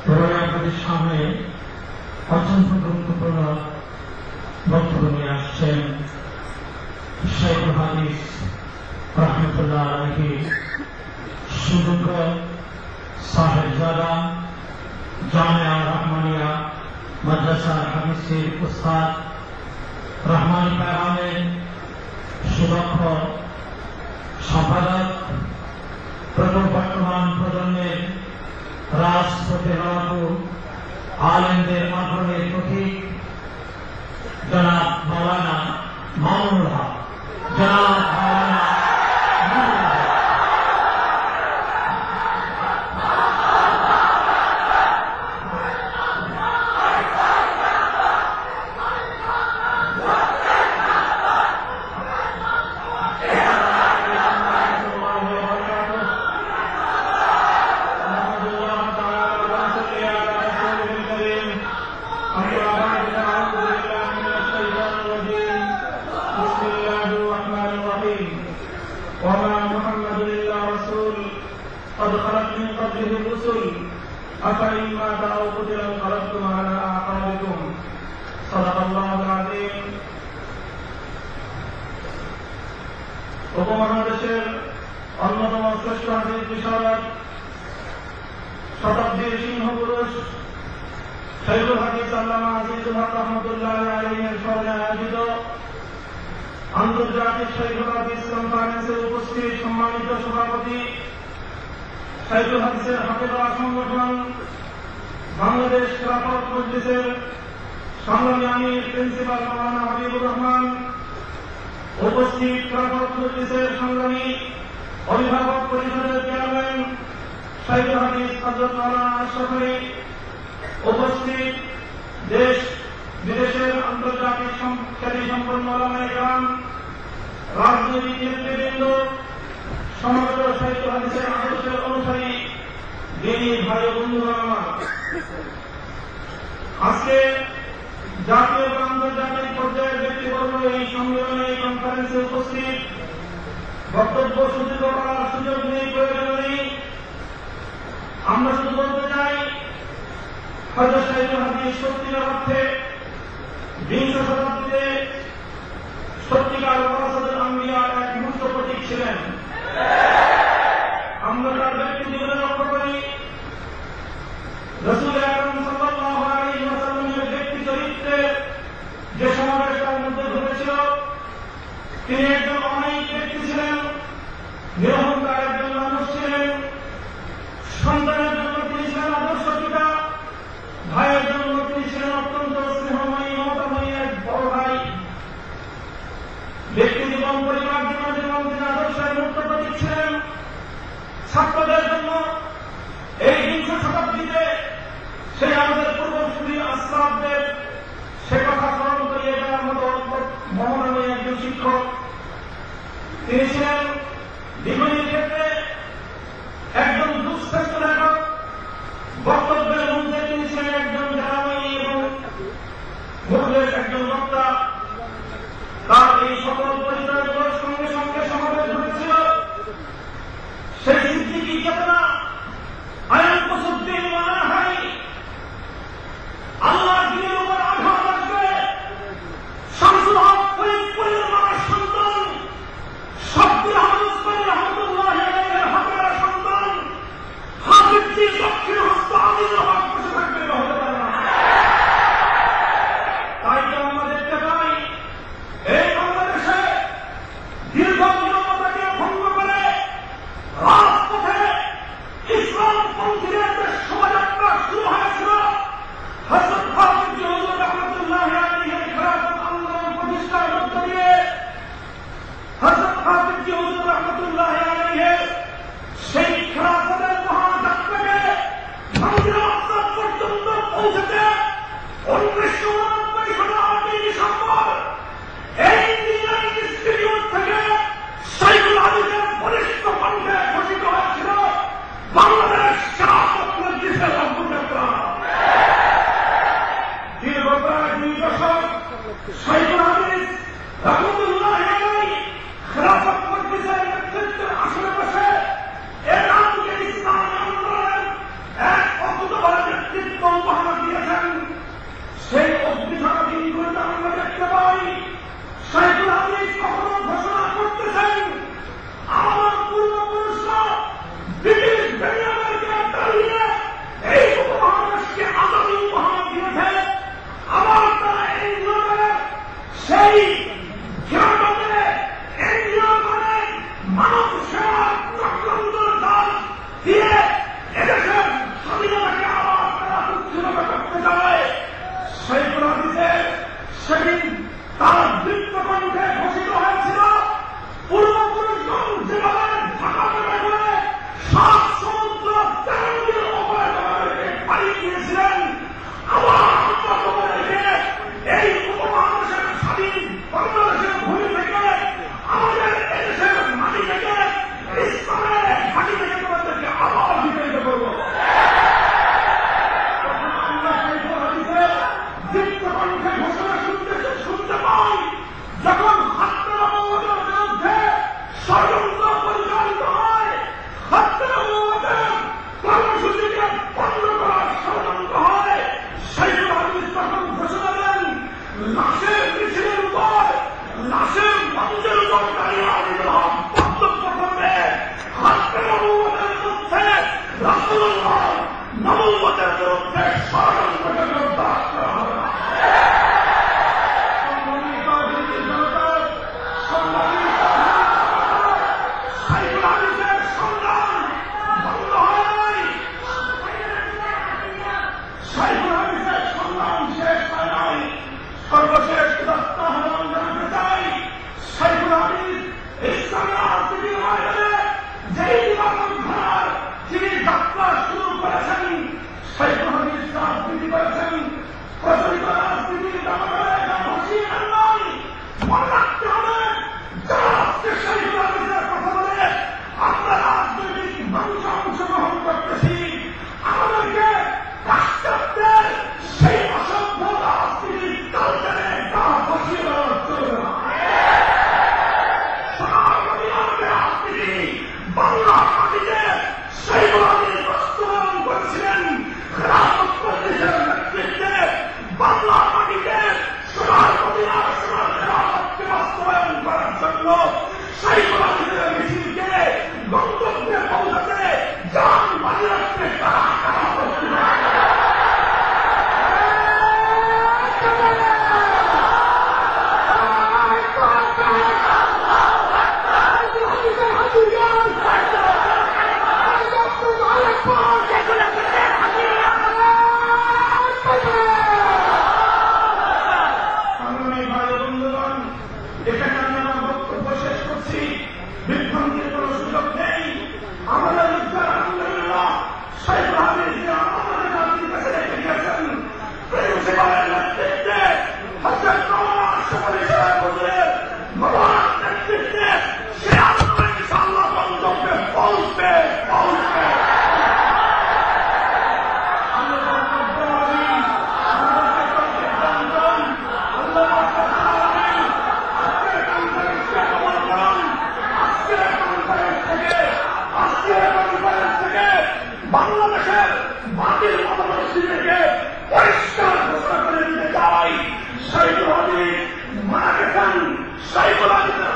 আপনাদের সামনে অত্যন্ত গুরুত্বপূর্ণ বক্তব্য নিয়ে আসছেন শাইখুল হাদিস রহমতুল্লাহ আলাইহি সুযোগ্য সাহেবজাদা জামিয়া রহমানিয়া মাদ্রাসা হাদিসের উস্তাদ রহমানী পেগামের সুদক্ষ সম্পাদক বর্তমান প্রজন্মের রাজপ্রতিরূপ আলেমদের আগ্রহের প্রতীক জনাব মাওলানা মামুনুল হক। জনাব মাওলানা قد خلت من قبله الرسل أفإن مات أو قتل انقلبتم على أعقابكم صدق الله العظيم। উপমহাদেশের অন্যতম শ্রেষ্ঠ হাদিস বিশারদ শতাব্দীর সিংহপুরুষ শাইখুল হাদিস আল্লামা আজিজুল হক রহমতুল্লাহ আলাইহির স্মরণে আয়োজিত আন্তর্জাতিক শাইখুল হাদিস কনফারেন্সে উপস্থিত সম্মানিত সভাপতি শাইখুল হাদিসের হাফেজা সংগঠন বাংলাদেশ খেলাফত মজলিসের সংগ্রামী আমির প্রিন্সিপাল মাওলানা হাবিবুর রহমান, উপস্থিত খেলাফত মজলিসের সংগ্রামী অভিভাবক পরিষদের চেয়ারম্যান শাইখুল হাদিস হযরত মাওলানা আশরাফ আলী, উপস্থিত দেশ বিদেশের আন্তর্জাতিক খ্যাতিসম্পন্ন ওলামায়ে কেরাম, রাজনৈতিক নেতৃবৃন্দ, সমগ্র শাইখুল হাদিসের আদর্শের অনুসারী দিনী ভাই ও বন্ধুগণ আমার, আজকে জাতীয় ও আন্তর্জাতিক পর্যায়ের ব্যক্তিবর্গ এই সম্মেলনে এই কনফারেন্সে উপস্থিত, বক্তব্য সুদীর্ঘ করার সুযোগ নেই, প্রয়োজন নেই। আমরা শুধু বলতে চাই হযরত শাইখুল হাদিস সত্যিকার অর্থে বিংশ শতাব্দীতে সত্যিকার ওয়ারাসাতুল আম্বিয়ার এক মূর্ত প্রতীক ছিলেন। আমরা তার ব্যক্তি জীবনে লক্ষ্য করি রাসূল আকরাম সাল্লাল্লাহু আলাইহি ওয়াসাল্লামের ব্যক্তি চরিত্রে যে সমাবেশ তার মধ্যে ঘটেছিল, তিনি একজন অমায়িক ব্যক্তি ছিলেন, নিরহংকার একজন মানুষ ছিলেন, সন্তানের জন্য তিনি ছিলেন আদর্শ পিতা, ভাইয়ের জন্য তিনি ছিলেন অত্যন্ত স্নেহময়ী মমতাময়ী এক বড় ভাই। ব্যক্তি জীবন, পরিবার জীবন জীবন তিনি আদর্শের মূর্ত প্রতীক ছিলেন। ছাত্রদের জন্য এই বিংশ শতাব্দীতে সেই আমাদের পূর্বসূরি আসলাফদের সে কথা স্মরণ করিয়ে দেওয়ার মতো মমতাময়ী একজন শিক্ষক তিনি ছিলেন। জীবনের ক্ষেত্রে একজন দুঃশ্রেষ্ঠ লেখক, বক্তব্যের মধ্যে তিনি ছিলেন একজন ধারাবাহিক এবং মুখলেস একজন বক্তা। তার এই সকল পরিচয়গুলোর সঙ্গে সঙ্গে সমাবেশ ঘটেছিল সেই সিদ্দিকী চেতনা, আয়ান কুসুদ্দিন মানা হাই, আল্লাহ দিনের উপর আঘাত আসবে, শামসুল হক ফরিদপুরের মার সন্তান, শব্দুল আহমদ উসমানী রহমতুল্লাহ আলাইহির হকের সন্তান, হাফিজ দক্ষিণ হস্ত আমিনুল হক বসে থাকবে, হতে পারে না। তাই তো আমরা দেখতে পাই এই বাংলাদেশে দীর্ঘ নিরবতাকে ভঙ্গ করে রাজপথে ইসলামপন্থীদের যে শোভাযাত্রা শুরু হয়েছিল, হযরত হাফিজ হুজুর রহমাতুল্লাহ আলাইহির খেলাফত আন্দোলন প্রতিষ্ঠার মধ্য দিয়ে হযরত হাফিজ হুজুর রহমাতুল্লাহ আলাইহির সেই খেলাফতের মহাযাত্রাকে ভাঙিয়ে মকসদ পর্যন্ত পৌঁছেছে 1989 সালের 8 ডিসেম্বর এই ইঞ্জিনিয়ারিং ইনস্টিটিউট থেকে শাইখুল হাদিসের বলিষ্ঠ কণ্ঠে ঘোষিত হয়েছিল বাংলাদেশ খেলাফত মজলিসের অগ্রযাত্রা। দীর্ঘ প্রায় 2 দশক শাইখুল হাদিস রহমতুল্লাহ আলাইহি খেলাফত মজলিসের নেতৃত্বের আসনে বসে এর আন্দোলন ইসলামী আন্দোলনের এক অকুতোভয় নেতৃত্ব নিয়েছিলেন, আবার এই উপমহাদেশের স্বাধীন বাংলাদেশের ভূমি থেকে আমাদের এদেশের মাটি থেকে ইসলামের ঘাঁটি থেকে তোমাদেরকে আবার বিতাড়িত করব। আমরা দীপ্ত কণ্ঠে ঘোষণা শুনতে পাই, যখন হত্যা বিরুদ্ধে ষড়যন্ত্র পরিচালিত হয়, হত্যা কর্মসূচিকে বন্ধ করার ষড়যন্ত্র হয়, সাইফুল হাদিস তখন ঘোষণা দেন লাশের মিছিলের উপর, লাশের মঞ্চের উপর দাঁড়িয়ে আলিদুল্লাহ বক্তব্য করবে হত্যা বিরুদ্ধে রাসূলুল্লাহ নবুয়তের বিরুদ্ধে ষড়যন্ত্রকে বরদাস্ত করা হবে না। সাইফুল হাদিসের সংগ্রাম বন্ধ হয় নাই, সাইফুল হাদিসের সংগ্রাম শেষ হয় নাই। সর্বশেষ আহ্বান জানাতে চাই, সাইফুল হাদিস ইসলামী রাজনীতির ময়দানে যেই দিবাগত ধারার যিনি যাত্রা শুরু করেছেন, সাইফুল হাদিস রাজনীতি করেছেন প্রচলিত রাজনীতির ব্যবহারে ভাসিয়ে নয়। মনে রাখতে হবে, যারা আজকে সাইফুল হাদিসের কথা বলে আমরা রাজনৈতিক মানুষে অংশগ্রহণ করতেছি, আমাদেরকে রাষ্ট্রদের সেই অসভ্য রাজনীতির কালচারে তা ভাসিয়ে দেওয়া চলবে না। রাজনীতি বাংলা মাটিতে সাইফুল হাদিস বাস্তবায়ন করেছিলেন খেলাফত মজলিসের নেতৃত্বে। বাংলা মাটিতে সোনার মদিনার সোনার খেলাফতকে বাস্তবায়ন করার জন্য সাইফুল হাদিসের মিছিলকে গন্তব্যে পৌঁছাতে জান বাজি রাখতে তারা কারা করতে পারে। এখানে আমি আমার বক্তব্য শেষ করছি। বিভ্রান্তির কোন সুযোগ নেই। আমাদের আলহামদুলিল্লাহ সাইফুল হাদিস যে আমাদের জাতির কাছে রেখে গিয়েছেন, প্রিন্সিপালের নেতৃত্বে হযরত মাওলানা আশরাফ আলী সাহেব হুজুরের মোবারক নেতৃত্বে সে আন্দোলন ইনশাআল্লাহ গন্তব্যে পৌঁছবে। বাংলাদেশের মাটির মতামতকে পরিষ্কার ঘোষণা করে দিতে চাই, সাইফুল হাদিস মারা গেছেন। সাইফুল হাদিসের